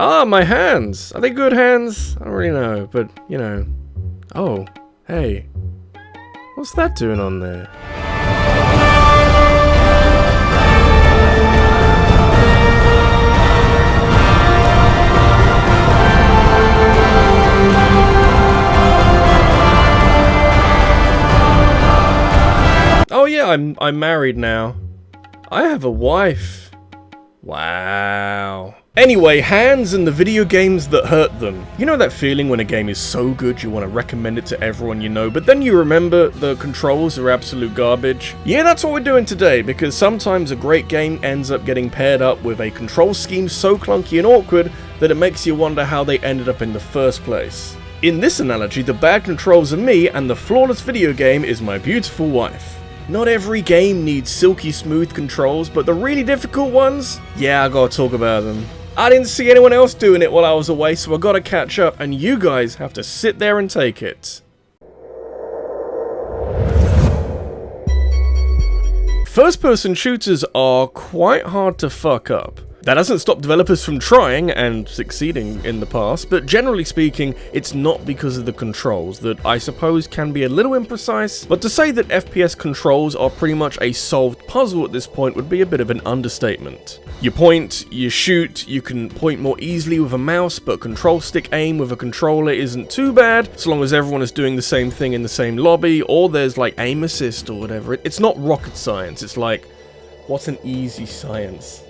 Ah, my hands! Are they good hands? I don't really know, but, you know. Oh, hey. What's that doing on there? Oh yeah, I'm married now. I have a wife. Wow. Anyway, hands and the video games that hurt them. You know that feeling when a game is so good you want to recommend it to everyone you know, but then you remember the controls are absolute garbage? Yeah, that's what we're doing today, because sometimes a great game ends up getting paired up with a control scheme so clunky and awkward that it makes you wonder how they ended up in the first place. In this analogy, the bad controls are me and the flawless video game is my beautiful wife. Not every game needs silky smooth controls, but the really difficult ones? Yeah, I gotta talk about them. I didn't see anyone else doing it while I was away, so I gotta catch up, and you guys have to sit there and take it. First-person shooters are quite hard to fuck up. That hasn't stopped developers from trying and succeeding in the past, but generally speaking, it's not because of the controls that I suppose can be a little imprecise, but to say that FPS controls are pretty much a solved puzzle at this point would be a bit of an understatement. You point, you shoot, you can point more easily with a mouse, but control stick aim with a controller isn't too bad, so long as everyone is doing the same thing in the same lobby, or there's like aim assist or whatever. It's not rocket science, it's like, what's an easy science?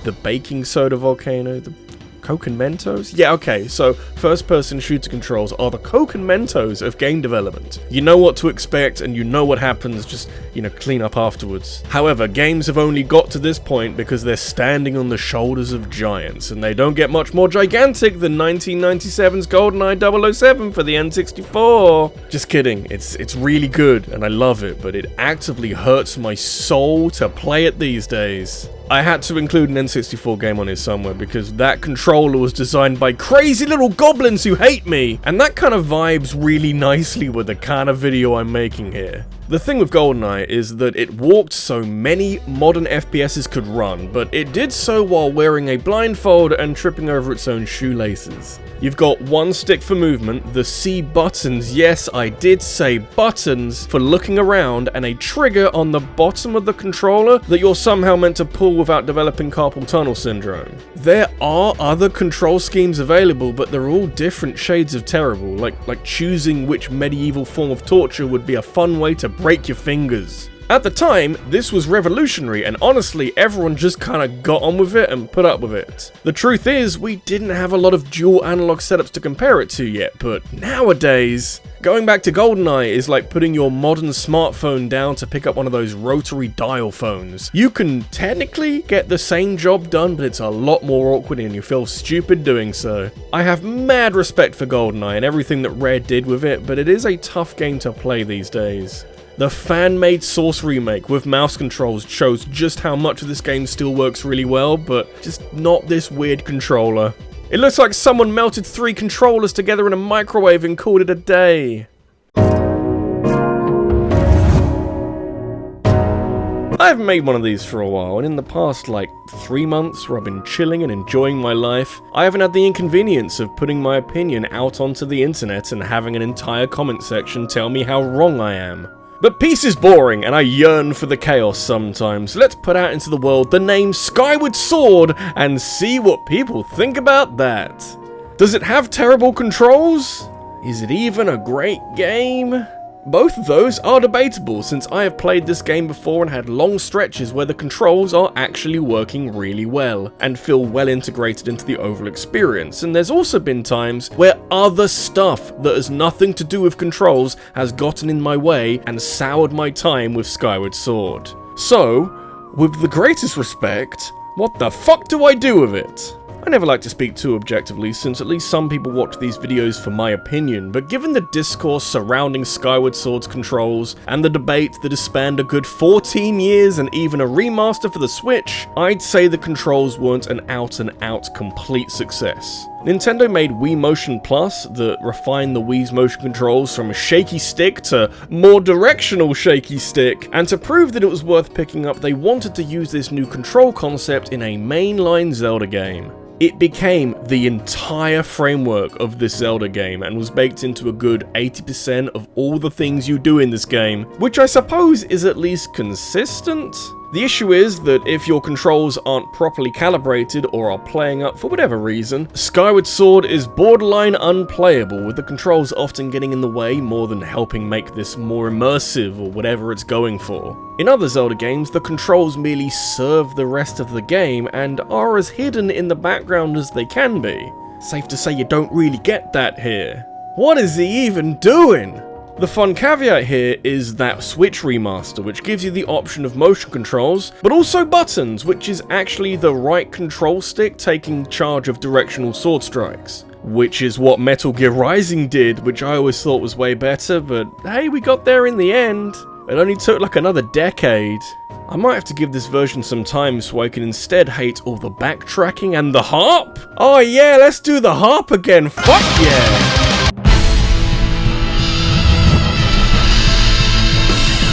The baking soda volcano, the Coke and Mentos? Yeah, okay, so first-person shooter controls are the Coke and Mentos of game development. You know what to expect, and you know what happens, just, you know, clean up afterwards. However, games have only got to this point because they're standing on the shoulders of giants, and they don't get much more gigantic than 1997's GoldenEye 007 for the N64. Just kidding, it's really good, and I love it, but it actively hurts my soul to play it these days. I had to include an N64 game on here somewhere because that controller was designed by crazy little goblins who hate me, and that kind of vibes really nicely with the kind of video I'm making here. The thing with GoldenEye is that it walked so many modern FPSs could run, but it did so while wearing a blindfold and tripping over its own shoelaces. You've got one stick for movement, the C buttons, yes I did say buttons, for looking around, and a trigger on the bottom of the controller that you're somehow meant to pull without developing carpal tunnel syndrome. There are other control schemes available, but they're all different shades of terrible, like choosing which medieval form of torture would be a fun way to break your fingers. At the time, this was revolutionary, and honestly, everyone just kinda got on with it and put up with it. The truth is, we didn't have a lot of dual analog setups to compare it to yet, but nowadays, going back to GoldenEye is like putting your modern smartphone down to pick up one of those rotary dial phones. You can technically get the same job done, but it's a lot more awkward and you feel stupid doing so. I have mad respect for GoldenEye and everything that Rare did with it, but it is a tough game to play these days. The fan-made Source remake with mouse controls shows just how much of this game still works really well, but just not this weird controller. It looks like someone melted 3 controllers together in a microwave and called it a day. I haven't made one of these for a while, and in the past, like, 3 months where I've been chilling and enjoying my life, I haven't had the inconvenience of putting my opinion out onto the internet and having an entire comment section tell me how wrong I am. But peace is boring, and I yearn for the chaos sometimes. Let's put out into the world the name Skyward Sword and see what people think about that. Does it have terrible controls? Is it even a great game? Both of those are debatable, since I have played this game before and had long stretches where the controls are actually working really well and feel well integrated into the overall experience, and there's also been times where other stuff that has nothing to do with controls has gotten in my way and soured my time with Skyward Sword. So, with the greatest respect, what the fuck do I do with it? I never like to speak too objectively, since at least some people watch these videos for my opinion, but given the discourse surrounding Skyward Sword's controls, and the debate that has spanned a good 14 years and even a remaster for the Switch, I'd say the controls weren't an out-and-out complete success. Nintendo made Wii Motion Plus that refined the Wii's motion controls from a shaky stick to more directional shaky stick, and to prove that it was worth picking up, they wanted to use this new control concept in a mainline Zelda game. It became the entire framework of this Zelda game and was baked into a good 80% of all the things you do in this game, which I suppose is at least consistent? The issue is that if your controls aren't properly calibrated or are playing up for whatever reason, Skyward Sword is borderline unplayable, with the controls often getting in the way more than helping make this more immersive or whatever it's going for. In other Zelda games, the controls merely serve the rest of the game and are as hidden in the background as they can be. Safe to say you don't really get that here. What is he even doing? The fun caveat here is that Switch remaster, which gives you the option of motion controls, but also buttons, which is actually the right control stick taking charge of directional sword strikes. Which is what Metal Gear Rising did, which I always thought was way better, but hey, we got there in the end. It only took like another decade. I might have to give this version some time so I can instead hate all the backtracking and the harp. Oh yeah, let's do the harp again, fuck yeah!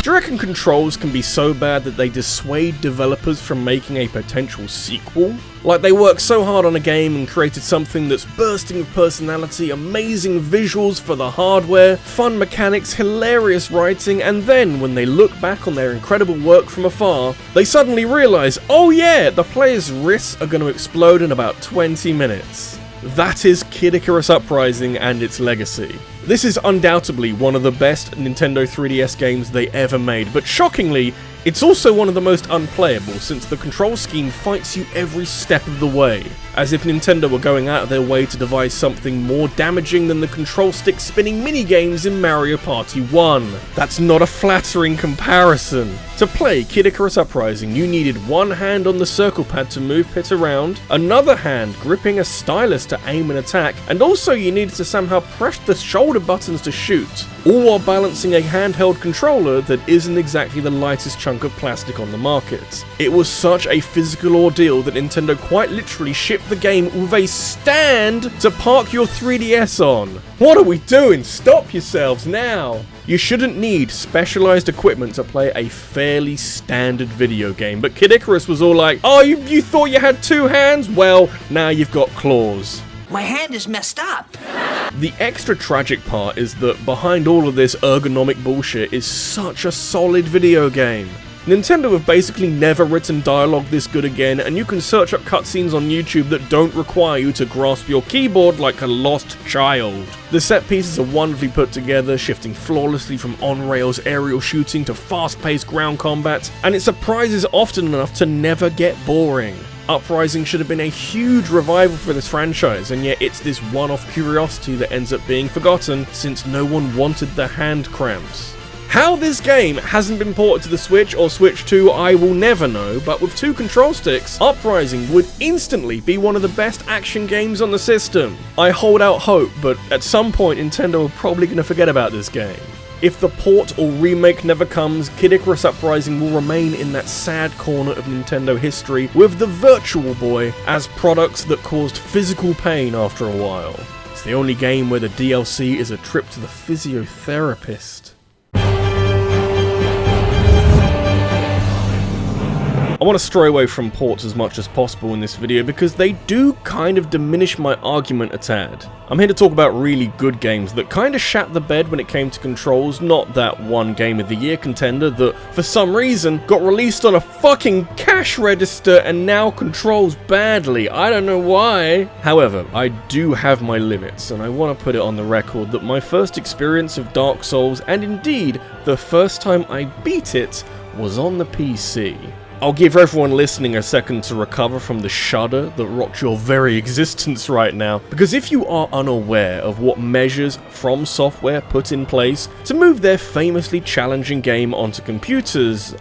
Do you reckon controls can be so bad that they dissuade developers from making a potential sequel? Like they worked so hard on a game and created something that's bursting with personality, amazing visuals for the hardware, fun mechanics, hilarious writing, and then when they look back on their incredible work from afar, they suddenly realise, oh yeah, the player's wrists are going to explode in about 20 minutes. That is Kid Icarus Uprising and its legacy. This is undoubtedly one of the best Nintendo 3DS games they ever made, but shockingly, it's also one of the most unplayable since the control scheme fights you every step of the way, as if Nintendo were going out of their way to devise something more damaging than the control stick spinning minigames in Mario Party 1. That's not a flattering comparison. To play Kid Icarus Uprising, you needed one hand on the circle pad to move Pit around, another hand gripping a stylus to aim and attack, and also you needed to somehow press the shoulder buttons to shoot, all while balancing a handheld controller that isn't exactly the lightest chunk of plastic on the market. It was such a physical ordeal that Nintendo quite literally shipped the game with a stand to park your 3DS on. What are we doing? Stop yourselves now! You shouldn't need specialized equipment to play a fairly standard video game, but Kid Icarus was all like, oh, you thought you had two hands? Well, now you've got claws. My hand is messed up. The extra tragic part is that behind all of this ergonomic bullshit is such a solid video game. Nintendo have basically never written dialogue this good again, and you can search up cutscenes on YouTube that don't require you to grasp your keyboard like a lost child. The set pieces are wonderfully put together, shifting flawlessly from on-rails aerial shooting to fast-paced ground combat, and it surprises often enough to never get boring. Uprising should have been a huge revival for this franchise, and yet it's this one-off curiosity that ends up being forgotten since no one wanted the hand cramps. How this game hasn't been ported to the Switch or Switch 2 I will never know, but with two control sticks, Uprising would instantly be one of the best action games on the system. I hold out hope, but at some point Nintendo are probably going to forget about this game. If the port or remake never comes, Kid Icarus Uprising will remain in that sad corner of Nintendo history with the Virtual Boy as products that caused physical pain after a while. It's the only game where the DLC is a trip to the physiotherapist. I want to stray away from ports as much as possible in this video because they do kind of diminish my argument a tad. I'm here to talk about really good games that kind of shat the bed when it came to controls, not that one Game of the Year contender that, for some reason, got released on a fucking cash register and now controls badly. I don't know why. However, I do have my limits, and I want to put it on the record that my first experience of Dark Souls, and indeed the first time I beat it, was on the PC. I'll give everyone listening a second to recover from the shudder that rocks your very existence right now, because if you are unaware of what measures From Software put in place to move their famously challenging game onto computers,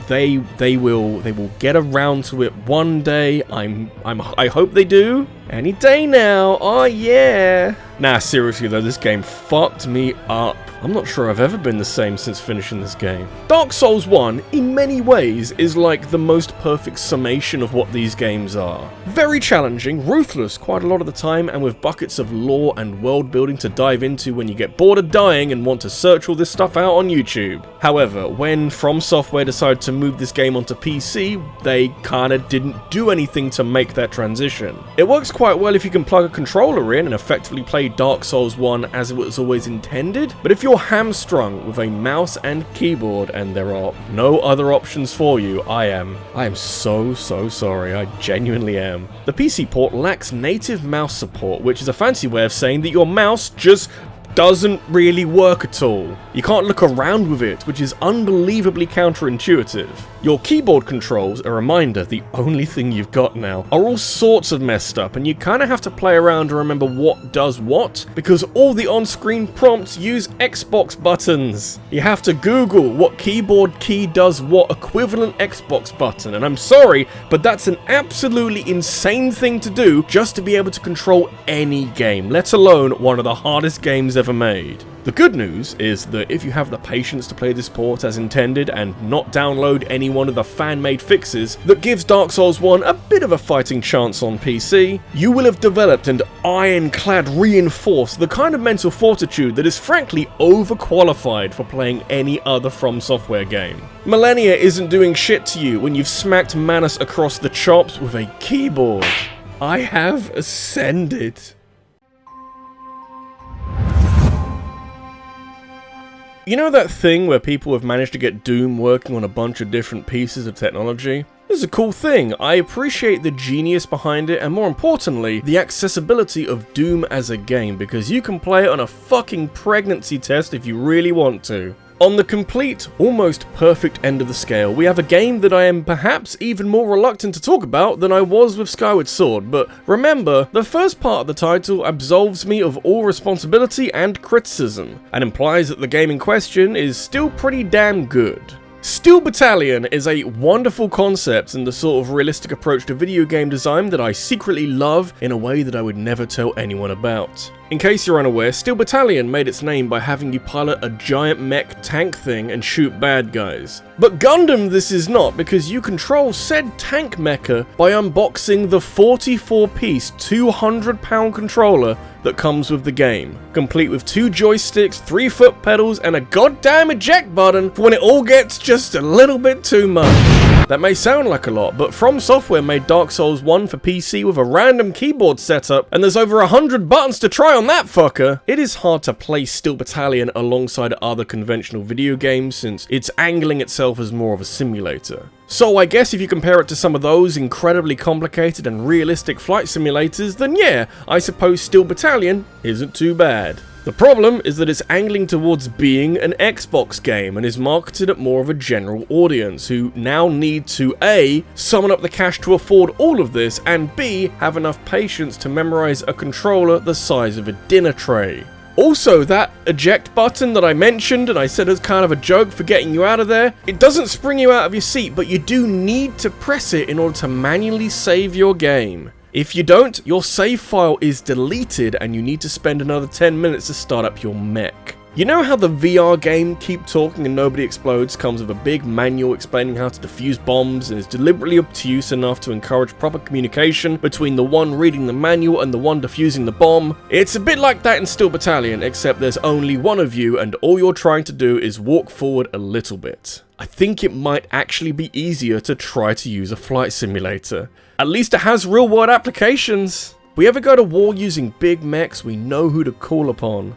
they will get around to it one day. I hope they do. Any day now, oh yeah. Nah, seriously though, this game fucked me up. I'm not sure I've ever been the same since finishing this game. Dark Souls 1, in many ways, is like the most perfect summation of what these games are. Very challenging, ruthless quite a lot of the time, and with buckets of lore and world building to dive into when you get bored of dying and want to search all this stuff out on YouTube. However, when From Software decided to move this game onto PC, they kinda didn't do anything to make that transition. It works quite well if you can plug a controller in and effectively play Dark Souls 1 as it was always intended, but if you're hamstrung with a mouse and keyboard and there are no other options for you, I am so sorry, I genuinely am. The PC port lacks native mouse support, which is a fancy way of saying that your mouse just doesn't really work at all. You can't look around with it, which is unbelievably counterintuitive. Your keyboard controls, a reminder, the only thing you've got now, are all sorts of messed up, and you kinda have to play around to remember what does what, because all the on-screen prompts use Xbox buttons. You have to Google what keyboard key does what equivalent Xbox button, and I'm sorry, but that's an absolutely insane thing to do just to be able to control any game, let alone one of the hardest games ever made. The good news is that if you have the patience to play this port as intended and not download any one of the fan-made fixes that gives Dark Souls 1 a bit of a fighting chance on PC, you will have developed and ironclad reinforced the kind of mental fortitude that is frankly overqualified for playing any other From Software game. Millennia isn't doing shit to you when you've smacked Manus across the chops with a keyboard. I have ascended. You know that thing where people have managed to get Doom working on a bunch of different pieces of technology? This is a cool thing. I appreciate the genius behind it, and more importantly, the accessibility of Doom as a game, because you can play it on a fucking pregnancy test if you really want to. On the complete, almost perfect end of the scale, we have a game that I am perhaps even more reluctant to talk about than I was with Skyward Sword, but remember, the first part of the title absolves me of all responsibility and criticism, and implies that the game in question is still pretty damn good. Steel Battalion is a wonderful concept and the sort of realistic approach to video game design that I secretly love in a way that I would never tell anyone about. In case you're unaware, Steel Battalion made its name by having you pilot a giant mech tank thing and shoot bad guys. But Gundam this is not, because you control said tank mecha by unboxing the 44-piece 200-pound controller that comes with the game, complete with 2 joysticks, 3 foot pedals, and a goddamn eject button for when it all gets just a little bit too much. That may sound like a lot, but From Software made Dark Souls 1 for PC with a random keyboard setup, and there's over 100 buttons to try on that fucker. It is hard to place Steel Battalion alongside other conventional video games since it's angling itself as more of a simulator. So I guess if you compare it to some of those incredibly complicated and realistic flight simulators, then yeah, I suppose Steel Battalion isn't too bad. The problem is that it's angling towards being an Xbox game and is marketed at more of a general audience who now need to A, summon up the cash to afford all of this, and B, have enough patience to memorize a controller the size of a dinner tray. Also, that eject button that I mentioned and I said as kind of a joke for getting you out of there, it doesn't spring you out of your seat, but you do need to press it in order to manually save your game. If you don't, your save file is deleted and you need to spend another 10 minutes to start up your mech. You know how the VR game Keep Talking and Nobody Explodes comes with a big manual explaining how to defuse bombs and is deliberately obtuse enough to encourage proper communication between the one reading the manual and the one defusing the bomb? It's a bit like that in Steel Battalion, except there's only one of you and all you're trying to do is walk forward a little bit. I think it might actually be easier to try to use a flight simulator. At least it has real-world applications. If we ever go to war using big mechs, we know who to call upon.